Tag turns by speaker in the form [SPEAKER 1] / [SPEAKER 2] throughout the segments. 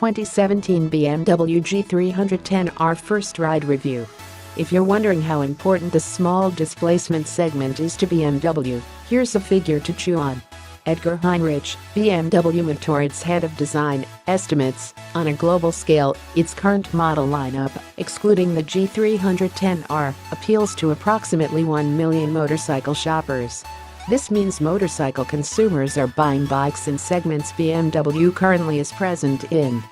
[SPEAKER 1] 2017 BMW G310 R First Ride Review. If you're wondering how important the small displacement segment is to BMW, here's a figure to chew on. Edgar Heinrich, BMW Motorrad's head of design, estimates, on a global scale, its current model lineup, excluding the G310 R, appeals to approximately 1 million motorcycle shoppers. This means motorcycle consumers are buying bikes in segments BMW currently is present in.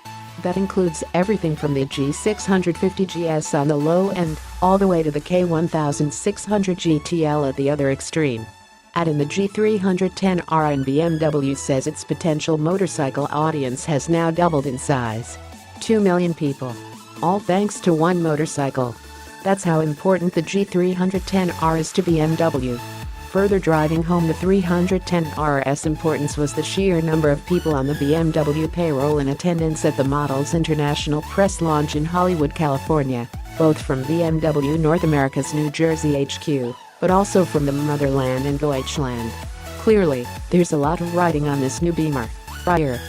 [SPEAKER 1] That includes everything from the G650 GS on the low end, all the way to the K1600 GTL at the other extreme. Add in the G310 R and BMW says its potential motorcycle audience has now doubled in size. 2 million people. All thanks to one motorcycle. That's how important the G310 R is to BMW. Further driving home the 310 R's importance was the sheer number of people on the BMW payroll in attendance at the model's international press launch in Hollywood, California, both from BMW North America's New Jersey HQ, but also from the motherland in Deutschland. Clearly, there's a lot riding on this new Beamer.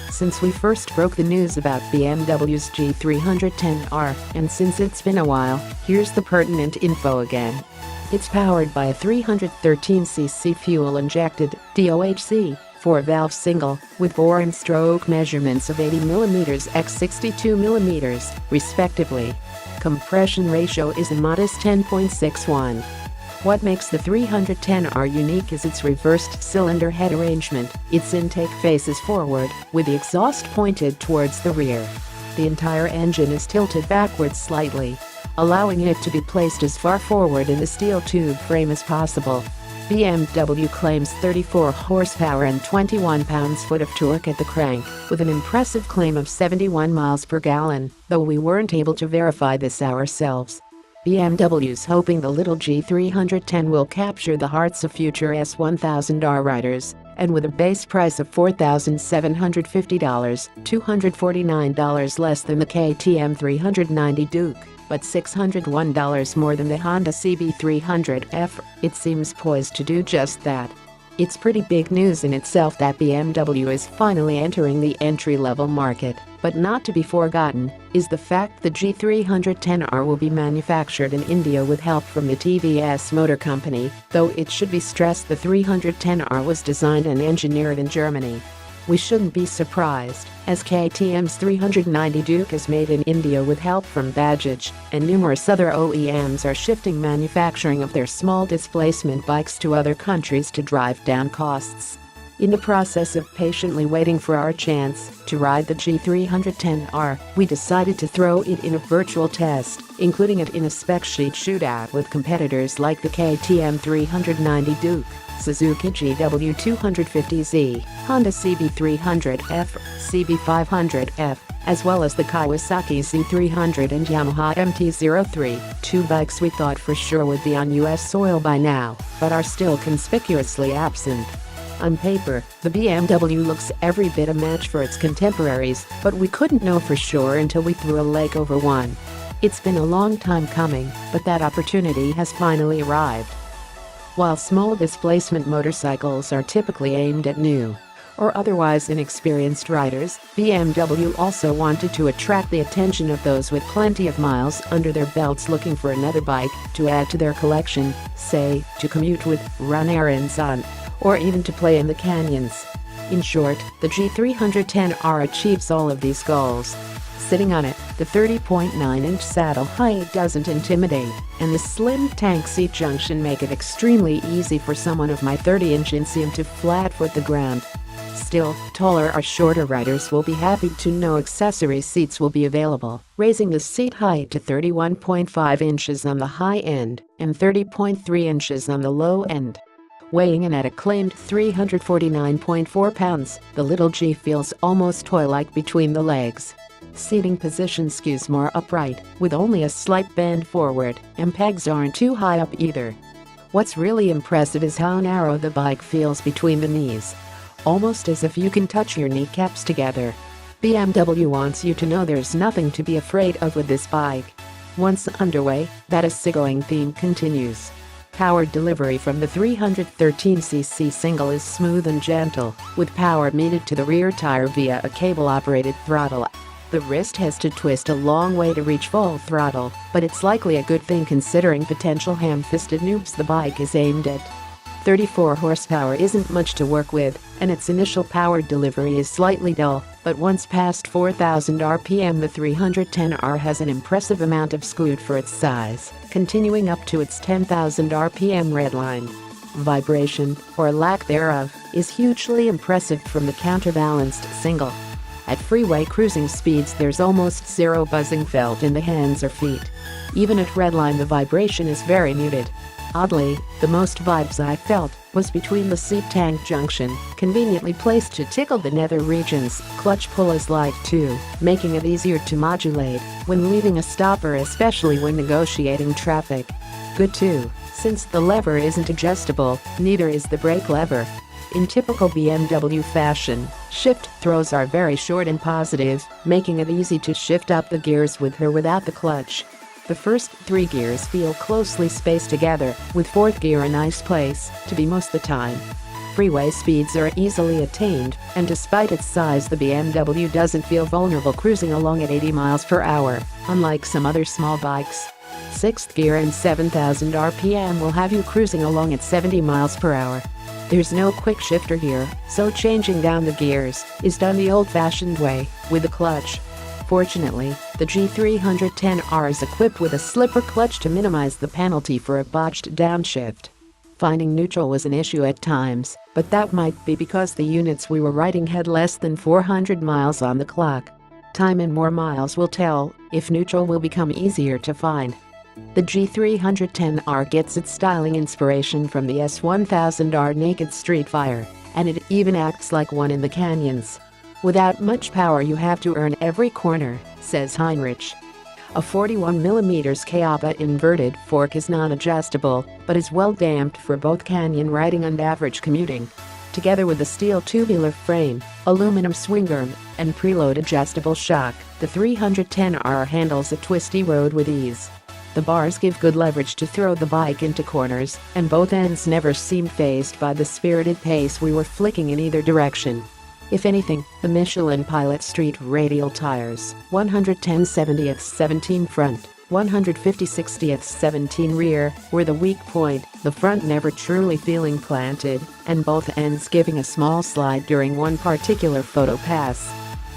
[SPEAKER 1] Since we first broke the news about BMW's G310 R, and since it's been a while, here's the pertinent info again. It's powered by a 313cc fuel-injected DOHC 4-valve single with bore and stroke measurements of 80mm x 62mm, respectively. Compression ratio is a modest 10.61. What makes the 310R unique is its reversed cylinder head arrangement. Its intake faces forward, with the exhaust pointed towards the rear. The entire engine is tilted backwards slightly, allowing it to be placed as far forward in the steel tube frame as possible. BMW claims 34 horsepower and 21 pounds-foot of torque at the crank, with an impressive claim of 71 miles per gallon, though we weren't able to verify this ourselves. BMW's hoping the little G310 will capture the hearts of future S1000R riders, and with a base price of $4,750, $249 less than the KTM 390 Duke, but $601 more than the Honda CB300F, it seems poised to do just that. It's pretty big news in itself that BMW is finally entering the entry-level market, but not to be forgotten is the fact the G310R will be manufactured in India with help from the TVS Motor Company, though it should be stressed the 310R was designed and engineered in Germany. We shouldn't be surprised, as KTM's 390 Duke is made in India with help from Bajaj, and numerous other OEMs are shifting manufacturing of their small displacement bikes to other countries to drive down costs. In the process of patiently waiting for our chance to ride the G310R, we decided to throw it in a virtual test, including it in a spec sheet shootout with competitors like the KTM 390 Duke, Suzuki GW250Z, Honda CB300F, CB500F, as well as the Kawasaki Z300 and Yamaha MT-03, two bikes we thought for sure would be on US soil by now, but are still conspicuously absent. On paper, the BMW looks every bit a match for its contemporaries, but we couldn't know for sure until we threw a leg over one. It's been a long time coming, but that opportunity has finally arrived. While small displacement motorcycles are typically aimed at new or otherwise inexperienced riders, BMW also wanted to attract the attention of those with plenty of miles under their belts looking for another bike to add to their collection, say, to commute with, run errands on, or even to play in the canyons. In short, the G310R achieves all of these goals. Sitting on it, the 30.9-inch saddle height doesn't intimidate, and the slim tank seat junction make it extremely easy for someone of my 30-inch inseam to flat-foot the ground. Still, taller or shorter riders will be happy to know accessory seats will be available, raising the seat height to 31.5 inches on the high end and 30.3 inches on the low end. Weighing in at a claimed 349.4 pounds, the little G feels almost toy-like between the legs. Seating position skews more upright, with only a slight bend forward, and pegs aren't too high up either. What's really impressive is how narrow the bike feels between the knees, almost as if you can touch your kneecaps together. BMW wants you to know there's nothing to be afraid of with this bike. Once underway, that easygoing theme continues. Power delivery from the 313cc single is smooth and gentle, with power meted to the rear tire via a cable-operated throttle. The wrist has to twist a long way to reach full throttle, but it's likely a good thing considering potential ham-fisted noobs the bike is aimed at. 34 horsepower isn't much to work with, and its initial power delivery is slightly dull, but once past 4,000 RPM the 310R has an impressive amount of scoot for its size, continuing up to its 10,000 RPM redline. Vibration, or lack thereof, is hugely impressive from the counterbalanced single. At freeway cruising speeds there's almost zero buzzing felt in the hands or feet. Even at redline the vibration is very muted. Oddly, the most vibes I felt was between the seat tank junction, conveniently placed to tickle the nether regions. Clutch pull is light too, making it easier to modulate when leaving a stopper, especially when negotiating traffic. Good too, since the lever isn't adjustable, neither is the brake lever. In typical BMW fashion, shift throws are very short and positive, making it easy to shift up the gears with or without the clutch. The first 3 gears feel closely spaced together, with 4th gear a nice place to be most of the time. Freeway speeds are easily attained, and despite its size the BMW doesn't feel vulnerable cruising along at 80 miles per hour, unlike some other small bikes. 6th gear and 7,000 RPM will have you cruising along at 70 miles per hour. There's no quick shifter here, so changing down the gears is done the old-fashioned way, with the clutch. Fortunately, the G310 R is equipped with a slipper clutch to minimize the penalty for a botched downshift. Finding neutral was an issue at times, but that might be because the units we were riding had less than 400 miles on the clock. Time and more miles will tell if neutral will become easier to find. The G310 R gets its styling inspiration from the S1000R Naked Street Fire, and it even acts like one in the canyons. Without much power you have to earn every corner, says Heinrich. A 41mm Kayaba inverted fork is non-adjustable, but is well damped for both canyon riding and average commuting. Together with a steel tubular frame, aluminum swing arm, and preload adjustable shock, the 310R handles a twisty road with ease. The bars give good leverage to throw the bike into corners, and both ends never seem fazed by the spirited pace we were flicking in either direction. If anything, the Michelin Pilot Street radial tires, 110/70/17 front, 150/60/17 rear, were the weak point, the front never truly feeling planted, and both ends giving a small slide during one particular photo pass.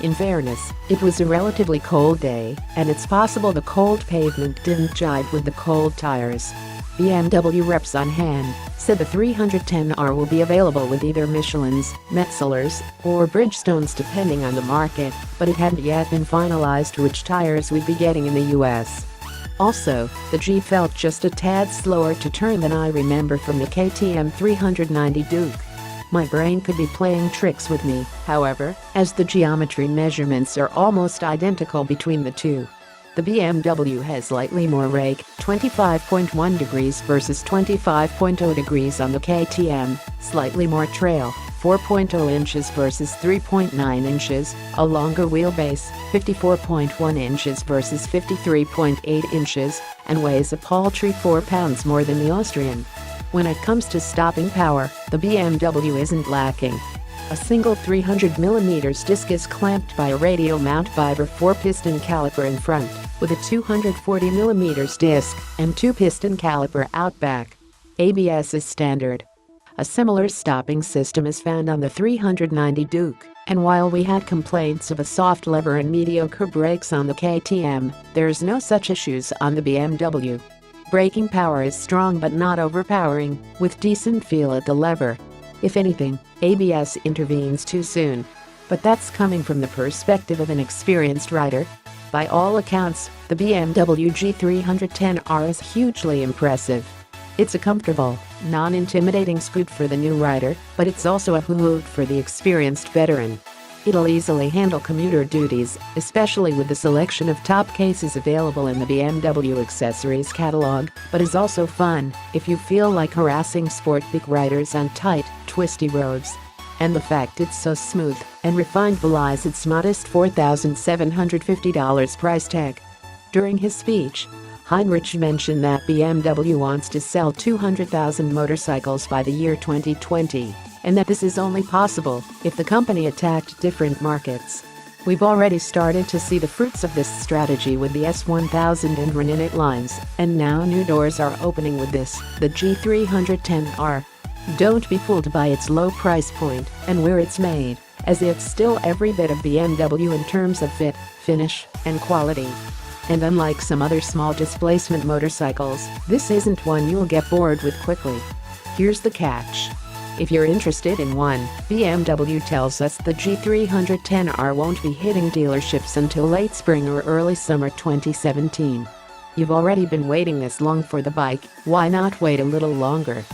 [SPEAKER 1] In fairness, it was a relatively cold day, and it's possible the cold pavement didn't jive with the cold tires. BMW reps on hand said the 310R will be available with either Michelin's, Metzeler's, or Bridgestone's depending on the market, but it hadn't yet been finalized which tires we'd be getting in the US. Also, the G felt just a tad slower to turn than I remember from the KTM 390 Duke. My brain could be playing tricks with me, however, as the geometry measurements are almost identical between the two. The BMW has slightly more rake, 25.1 degrees versus 25.0 degrees on the KTM, slightly more trail, 4.0 inches versus 3.9 inches, a longer wheelbase, 54.1 inches versus 53.8 inches, and weighs a paltry 4 pounds more than the Austrian. When it comes to stopping power, the BMW isn't lacking. A single 300mm disc is clamped by a radial mount Fiber 4-piston caliper in front, with a 240mm disc and 2-piston caliper out back. ABS is standard. A similar stopping system is found on the 390 Duke, and while we had complaints of a soft lever and mediocre brakes on the KTM, there's no such issues on the BMW. Braking power is strong but not overpowering, with decent feel at the lever. If anything, ABS intervenes too soon. But that's coming from the perspective of an experienced rider. By all accounts, the BMW G310 R is hugely impressive. It's a comfortable, non-intimidating scoot for the new rider, but it's also a hoot for the experienced veteran. It'll easily handle commuter duties, especially with the selection of top cases available in the BMW accessories catalog, but is also fun if you feel like harassing sport bike riders on tight, twisty roads. And the fact it's so smooth and refined belies its modest $4,750 price tag. During his speech, Heinrich mentioned that BMW wants to sell 200,000 motorcycles by the year 2020. And that this is only possible if the company attacked different markets. We've already started to see the fruits of this strategy with the S1000 and Reninit lines, and now new doors are opening with this, the G310 R. Don't be fooled by its low price point and where it's made, as it's still every bit of BMW in terms of fit, finish, and quality. And unlike some other small displacement motorcycles, this isn't one you'll get bored with quickly. Here's the catch. If you're interested in one, BMW tells us the G310 R won't be hitting dealerships until late spring or early summer 2017. You've already been waiting this long for the bike, why not wait a little longer?